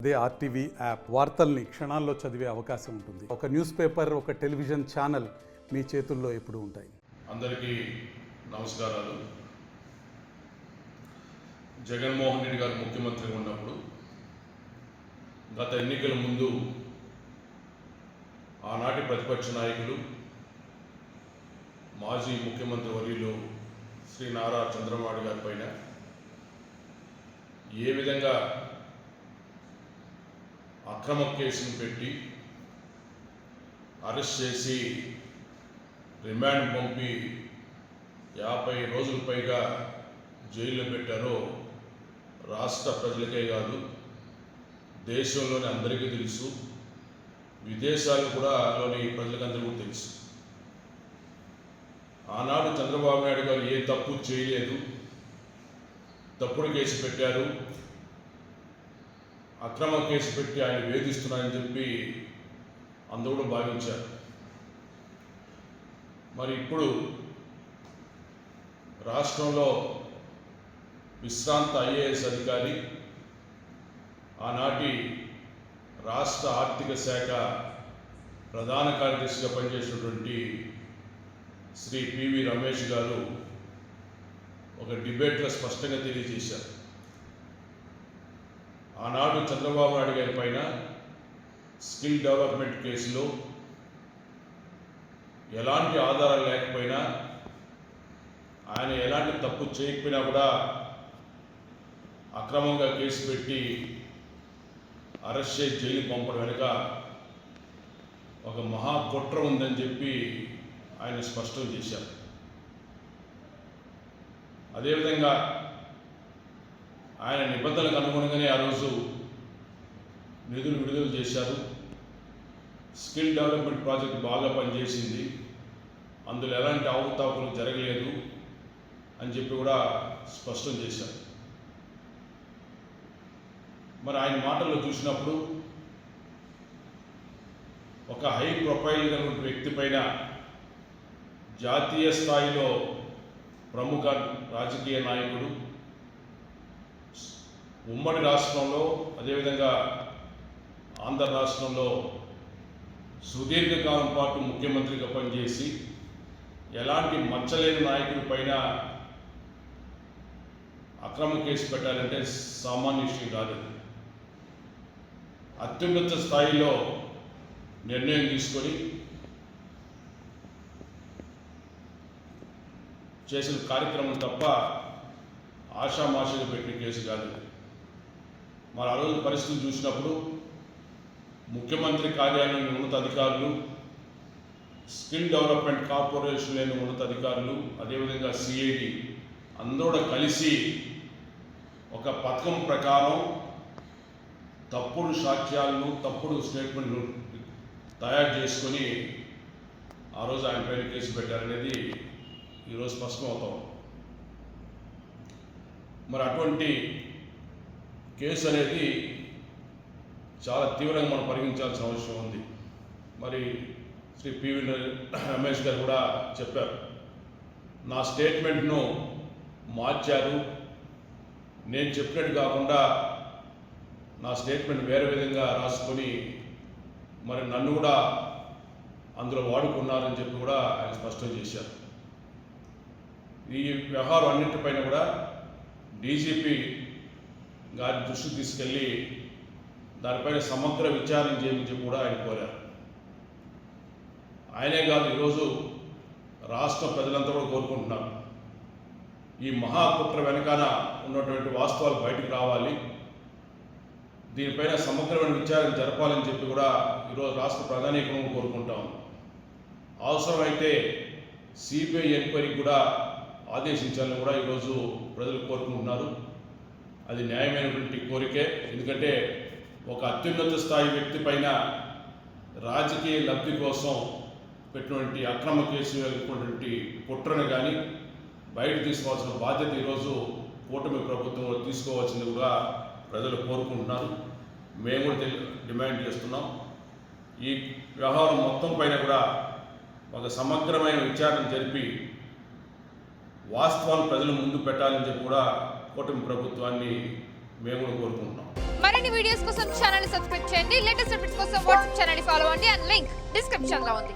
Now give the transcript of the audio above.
అదే RTV app వార్తల్ని క్షణాల్లో చదివే అవకాశం ఉంటుంది. ఒక న్యూస్ పేపర్, ఒక టెలివిజన్ ఛానల్ మీ చేతుల్లో ఎప్పుడూ ఉంటాయి. అందరికీ నమస్కారాలు. జగన్మోహన్ రెడ్డి గారు ముఖ్యమంత్రిగా ఉన్నప్పుడు గత ఎన్నికల ముందు ఆనాటి ప్రతిపక్ష నాయకులు మాజీ ముఖ్యమంత్రి వర్యులు శ్రీ నారా చంద్రబాబు గారి పైన ఏ విధంగా అక్రమ కేసును పెట్టి అరెస్ట్ చేసి రిమాండ్ పంపి 50 రోజుల పైగా జైల్లో పెట్టారో రాష్ట్ర ప్రజలకే కాదు, దేశంలోని అందరికీ తెలుసు, విదేశాలు కూడా లోని ప్రజలకందరికీ తెలుసు. ఆనాడు చంద్రబాబు నాయుడు గారు ఏ తప్పు చేయలేదు, తప్పుడు కేసు పెట్టారు, అక్రమ కేసు పెట్టి ఆయన వేధిస్తున్నారని చెప్పి అందరూ భావించారు. మరి ఇప్పుడు రాష్ట్రంలో విశ్రాంత ఐఏఎస్ అధికారి, ఆనాటి రాష్ట్ర ఆర్థిక శాఖ ప్రధాన కార్యదర్శిగా పనిచేసినటువంటి శ్రీ పివి రమేష్ గారు ఒక డిబేట్లో స్పష్టంగా తెలియజేశారు. ఆనాడు చంద్రబాబు నాయుడు గారి పైన స్కిల్ డెవలప్మెంట్ కేసులో ఎలాంటి ఆధారాలు లేకపోయినా, ఆయన ఎలాంటి తప్పు చేయకపోయినా కూడా అక్రమంగా కేసు పెట్టి అరెస్ట్ చేసి జైలు పంపడం వెనుక ఒక మహా కుట్ర ఉందని చెప్పి ఆయన స్పష్టం చేశారు. అదేవిధంగా ఆయన నిబంధనలకు అనుగుణంగానే ఆ రోజు నిధులు విడుదల చేశారు. స్కిల్ డెవలప్మెంట్ ప్రాజెక్ట్ బాగా పనిచేసింది, అందులో ఎలాంటి అవకతవకలు జరగలేదు అని చెప్పి కూడా స్పష్టం చేశారు. మరి ఆయన మాటల్లో చూసినప్పుడు ఒక హై ప్రొఫైల్ కలిగిన వ్యక్తి పైన జాతీయ స్థాయిలో ప్రముఖ రాజకీయ నాయకుడు, ఉమ్మడి రాష్ట్రంలో అదేవిధంగా ఆంధ్ర రాష్ట్రంలో సుదీర్ఘకాలం పాటు ముఖ్యమంత్రిగా పనిచేసి ఎలాంటి మచ్చలేని నాయకుడి పైన అక్రమ కేసు పెట్టాలంటే సామాన్య విషయం కాదు. అత్యున్నత స్థాయిలో నిర్ణయం తీసుకొని చేసిన కార్యక్రమం తప్ప ఆషామాషిగా పెట్టిన కేసు కాదు. మరి ఆ రోజు పరిస్థితులు చూసినప్పుడు ముఖ్యమంత్రి కార్యాలయంలోని ఉన్నత అధికారులు, స్కిల్ డెవలప్మెంట్ కార్పొరేషన్లోని ఉన్నత అధికారులు, అదేవిధంగా సిఐడి అందరూ కలిసి ఒక పథకం ప్రకారం తప్పుడు సాక్ష్యాలను, తప్పుడు స్టేట్మెంట్లు తయారు చేసుకొని ఆ రోజు ఆయన పైన కేసు పెట్టారనేది ఈరోజు స్పష్టమవుతాం. మరి అటువంటి కేసు అనేది చాలా తీవ్రంగా మనం పరిగణించాల్సిన అవసరం ఉంది. మరి శ్రీ పివి రమేష్ గారు కూడా చెప్పారు, నా స్టేట్మెంట్ను మార్చారు, నేను చెప్పినట్టు కాకుండా నా స్టేట్మెంట్ వేరే విధంగా రాసుకొని మరి నన్ను కూడా అందులో వాడుకున్నారని చెప్పి కూడా ఆయన స్పష్టం చేశారు. ఈ వ్యవహారం అన్నింటిపైన కూడా డీజీపీ గారి దృష్టికి తీసుకెళ్ళి దానిపైన సమగ్ర విచారణ చేయమని చెప్పి కూడా ఆయన కోరారు. ఆయనే కాదు, ఈరోజు రాష్ట్ర ప్రజలంతా కూడా కోరుకుంటున్నారు, ఈ మహాకుట్ర వెనకాల ఉన్నటువంటి వాస్తవాలు బయటకు రావాలి, దీనిపైన సమగ్రమైన విచారణ జరపాలని చెప్పి కూడా ఈరోజు రాష్ట్ర ప్రధానికం కోరుకుంటాం. అవసరమైతే సిబిఐ ఎంక్వైరీకి కూడా ఆదేశించాలని కూడా ఈరోజు ప్రజలు కోరుకుంటున్నారు. అది న్యాయమైనటువంటి కోరికే. ఎందుకంటే ఒక అత్యున్నత స్థాయి వ్యక్తి పైన రాజకీయ లబ్ధి కోసం పెట్టినటువంటి అక్రమ కేసు వెళ్ళినటువంటి కుట్రను కానీ బయట తీసుకోవాల్సిన బాధ్యత ఈరోజు కూటమి ప్రభుత్వం తీసుకోవాల్సింది కూడా ప్రజలు కోరుకుంటున్నారు. మేము కూడా డిమాండ్ చేస్తున్నాం. ఈ వ్యవహారం మొత్తం పైన కూడా ఒక సమగ్రమైన విచారణ జరిపి వాస్తవాలు ప్రజల ముందు పెట్టాలని చెప్పి కూడా కూటమి ప్రభుత్వాన్ని మేము కోరుకుంటున్నాం. మరిన్ని వీడియోస్ కోసం ఛానల్ ని సబ్స్క్రైబ్ చేయండి. లేటెస్ట్ అప్డేట్స్ కోసం వాట్సాప్ ఛానల్ ని ఫాలో అవ్వండి. అండ్ లింక్ డిస్క్రిప్షన్ లో ఉంది.